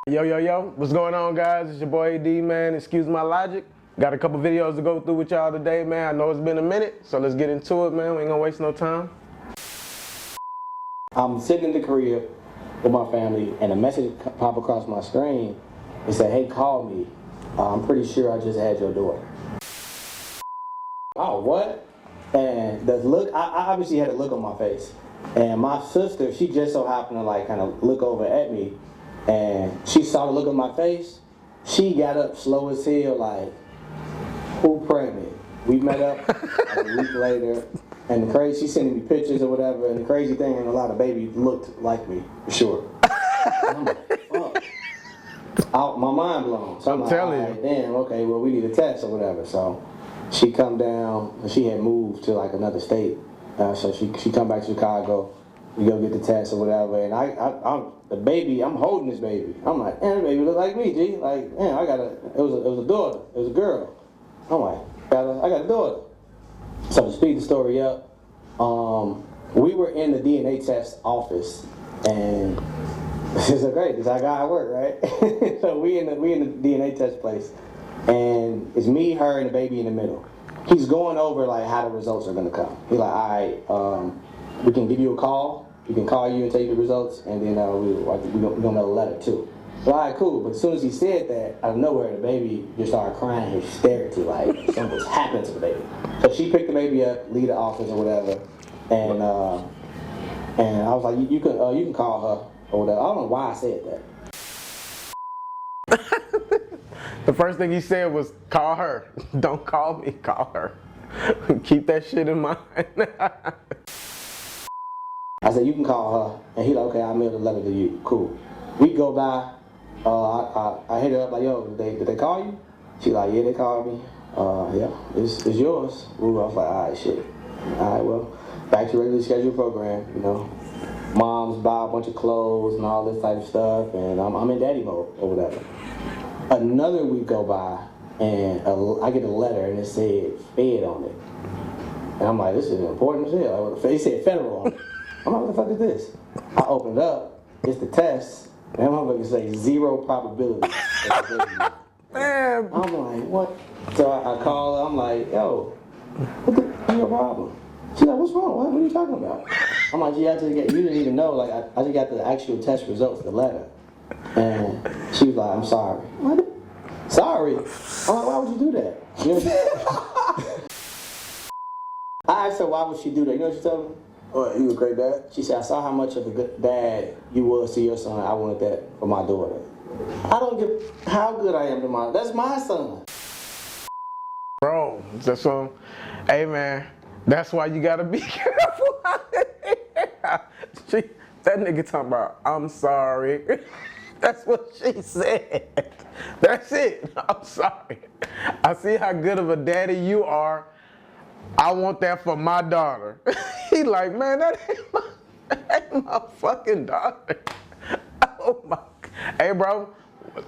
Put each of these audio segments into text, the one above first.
Yo, yo, yo, what's going on, guys? It's your boy AD, man. Excuse my logic. Got a couple videos to go through with y'all today, man. I know it's been a minute, so let's get into it, man. We ain't gonna waste no time. I'm sitting in the crib with my family, and a message pop across my screen. It said, "Hey, call me. I'm pretty sure I just had your daughter." Oh, what? And the look, I obviously had a look on my face. And my sister, she just so happened to like kind of look over at me, and she saw the look on my face. She got up slow as hell, like, "Who pregnant?" We met up like a week later, and the crazy, she sending me pictures or whatever, and the crazy thing, and a lot of babies looked like me, for sure. I'm like, fuck. My mind blown. So I'm like, telling you. "Alright, damn, okay, well, we need a test or whatever." So she come down, and she had moved to like another state. So she come back to Chicago, we go get the test or whatever, and I'm the baby, I'm holding this baby. I'm like, "Man, the baby look like me, G." Like, man, it was a daughter, it was a girl. I'm like, I got a daughter. So to speed the story up, we were in the DNA test office, and this is great, because I got to work, right? So we in the DNA test place, and it's me, her, and the baby in the middle. He's going over like how the results are gonna come. He's like, "All right, we can give you a call. We can call you and tell you the results, and then we're gonna mail a letter too." So, all right, cool. But as soon as he said that, out of nowhere, the baby just started crying hysterically, like something was happening to the baby. So she picked the baby up, leave the office or whatever, and I was like, you can call her or whatever. I don't know why I said that. The first thing he said was, "Call her. Don't call me, call her." Keep that shit in mind. I said, "You can call her," and he like, "Okay, I'll mail the letter to you." Cool. We go by. I hit her up like, "Yo, did they call you?" She like, "Yeah, they called me. Yeah, it's yours." Ooh, I was like, "All right, shit. All right, well, back to regularly scheduled program. You know, mom's buy a bunch of clothes and all this type of stuff, and I'm in daddy mode or whatever." Another week go by, and I get a letter, and it said Fed on it. And I'm like, "This is important as hell." It said federal on it. I'm like, "What the fuck is this?" I open it up, it's the test, and I'm gonna say 0 probability. Man. I'm like, "What?" So I call her, I'm like, "Yo, what the fuck is your problem?" She's like, "What's wrong? What are you talking about?" I'm like, "You didn't even know, like, I just got the actual test results, the letter." And she was like, "I'm sorry." What? Sorry? I'm like, "Why would you do that?" You know I asked her, why would she do that? You know what she told me? What, you a great dad? She said, "I saw how much of a good dad you was to your son. I wanted that for my daughter." I don't give how good I am to that's my son. Bro, that's so, hey man, that's why you gotta be careful. That nigga talking about, "I'm sorry." That's what she said. That's it. "I'm sorry. I see how good of a daddy you are. I want that for my daughter." He like, "Man, that ain't my fucking daughter." Oh my. Hey, bro,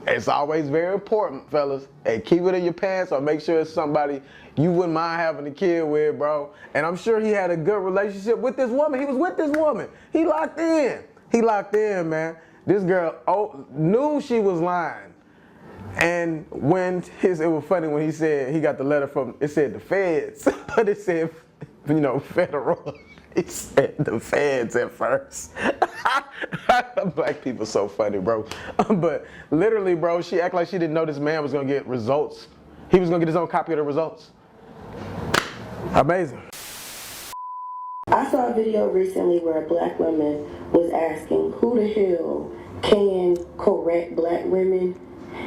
it's always very important, fellas. Hey, keep it in your pants or make sure it's somebody you wouldn't mind having a kid with, bro. And I'm sure he had a good relationship with this woman. He was with this woman. He locked in. He locked in, man. This girl knew she was lying. And when it was funny when he said he got the letter from, it said the feds, but it said, federal. He said the feds at first. Black people so funny, bro. But literally, bro, she act like she didn't know this man was gonna get results. He was gonna get his own copy of the results. Amazing. I saw a video recently where a black woman was asking who the hell can correct black women,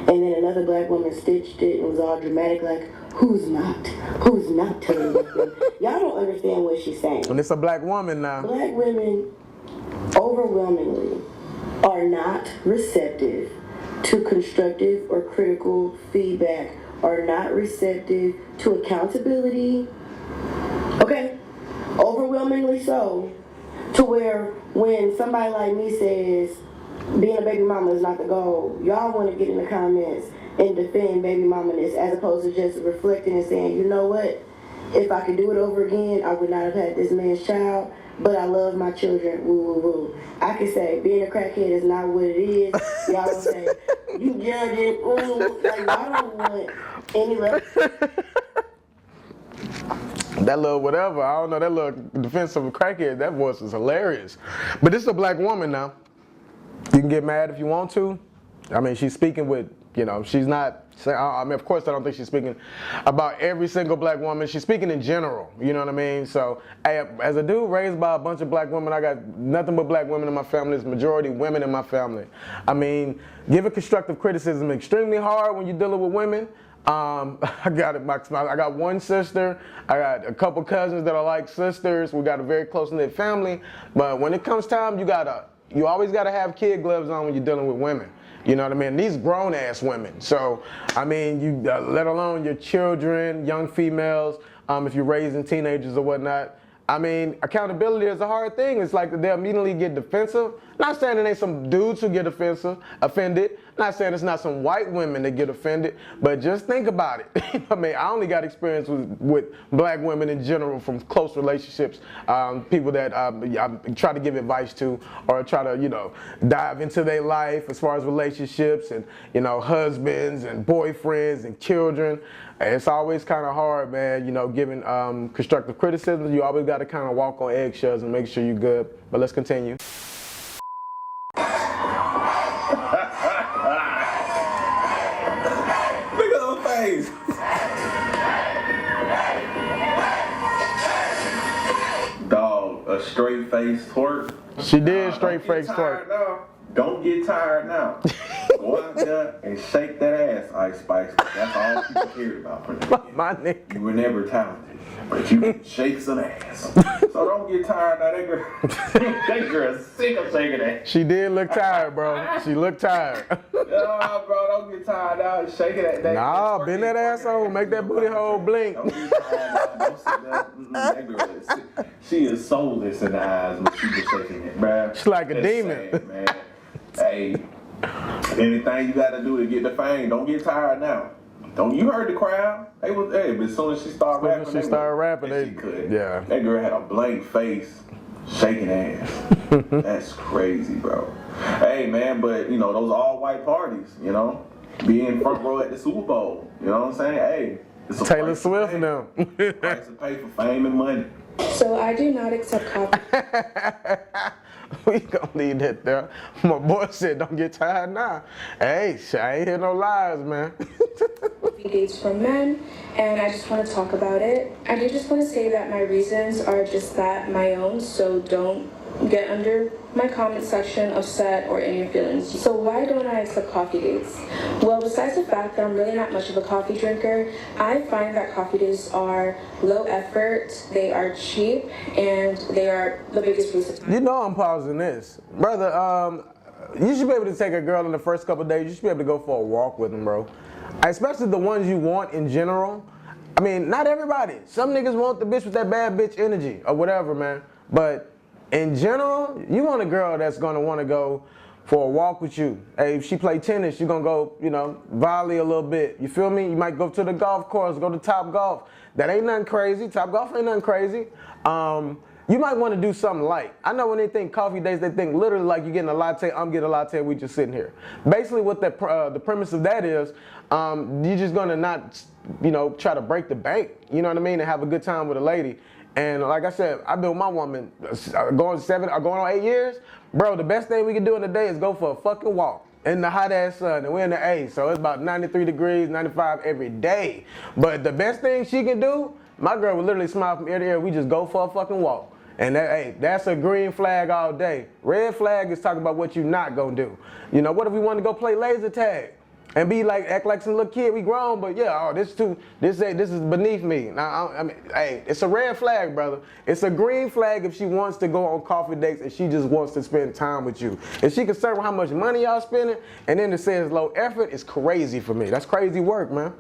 and then another black woman stitched it and was all dramatic like, who's not telling them?" Y'all don't understand what she's saying. And it's a black woman now. Black women overwhelmingly are not receptive to constructive or critical feedback, are not receptive to accountability. Okay? Overwhelmingly so, to where when somebody like me says being a baby mama is not the goal, y'all want to get in the comments and defend baby mama-ness as opposed to just reflecting and saying, "You know what? If I could do it over again, I would not have had this man's child, but I love my children, woo, woo, woo." I can say being a crackhead is not what it is. Y'all will say, You judging, like I don't want any love. That little whatever, I don't know, that little defensive crackhead, that voice is hilarious. But this is a black woman now. You can get mad if you want to. I mean, she's speaking with, you know, she's not, I mean, of course I don't think she's speaking about every single black woman. She's speaking in general, you know what I mean? So, hey, as a dude raised by a bunch of black women, I got nothing but black women in my family. It's majority women in my family. I mean, giving constructive criticism extremely hard when you're dealing with women. I got one sister. I got a couple cousins that are like sisters. We got a very close-knit family. But when it comes time, you always gotta have kid gloves on when you're dealing with women. You know what I mean? These grown-ass women. So, I mean, you let alone your children, young females, if you're raising teenagers or whatnot. I mean, accountability is a hard thing. It's like they immediately get defensive. Not saying it ain't some dudes who get offended. Not saying it's not some white women that get offended, but just think about it. I mean, I only got experience with black women in general from close relationships, people that I try to give advice to or try to, you know, dive into their life as far as relationships and, you know, husbands and boyfriends and children. It's always kind of hard, man, you know, giving constructive criticism. You always got to kind of walk on eggshells and make sure you're good. But let's continue. Look at her face. Dog, a straight face twerk. She did straight face twerk. Don't get tired now. Go out there and shake that ass, Ice Spice. That's all people cared about from the beginning. My nigga. You were never talented, but you can shake some ass. So don't get tired now. That girl is sick of shaking ass. She did look tired, bro. She looked tired. No, bro, don't get tired now. Shake it. Nah, bend that asshole. Make that booty hole blink. Don't get tired now. Don't sit down. That girl is sick. She is soulless in the eyes when she was shaking it, bro. She's like a That's demon. sad, man. Hey, anything you gotta do to get the fame, don't get tired now. Don't you heard the crowd? They was but as soon as she started rapping, she could. Yeah. That girl had a blank face, shaking ass. That's crazy, bro. Hey man, but you know, those all white parties, you know, being front row at the Super Bowl, you know what I'm saying? Hey, it's a Taylor Swift now. price to pay for fame and money. So I do not accept coffee. We gonna leave that there. My boy said, don't get tired now. Hey, I ain't hear no lies, man. Dates from men, and I just want to talk about it. I do just want to say that my reasons are just that my own, so don't get under my comment section upset or in your feelings. So why don't I accept coffee dates? Well, besides the fact that I'm really not much of a coffee drinker, I find that coffee dates are low effort, they are cheap, and they are the biggest waste of time. You know I'm pausing this. Brother, you should be able to take a girl in the first couple of days. You should be able to go for a walk with them, bro. Especially the ones you want in general. I mean, not everybody. Some niggas want the bitch with that bad bitch energy or whatever, man. But in general, you want a girl that's gonna wanna go for a walk with you. Hey, if she play tennis, you're gonna go, you know, volley a little bit. You feel me? You might go to the golf course, go to Top Golf. That ain't nothing crazy. Top Golf ain't nothing crazy. You might want to do something light. I know when they think coffee dates, they think literally like you're getting a latte, I'm getting a latte, we just sitting here. Basically what that the premise of that is, you're just gonna not, you know, try to break the bank, you know what I mean, and have a good time with a lady. And like I said, I've been with my woman going on 8 years. Bro, the best thing we can do in a day is go for a fucking walk in the hot ass sun, and we're in the A, so it's about 93 degrees, 95 every day. But the best thing she can do, my girl would literally smile from ear to ear, we just go for a fucking walk. And that, hey, that's a green flag all day. Red flag is talking about what you're not gonna do. You know, what if we want to go play laser tag? And be like, act like some little kid, we grown, but yeah, oh, this is beneath me. Now, I mean, hey, it's a red flag, brother. It's a green flag if she wants to go on coffee dates and she just wants to spend time with you. If she concerned with how much money y'all spending, and then it says low effort, it's crazy for me. That's crazy work, man.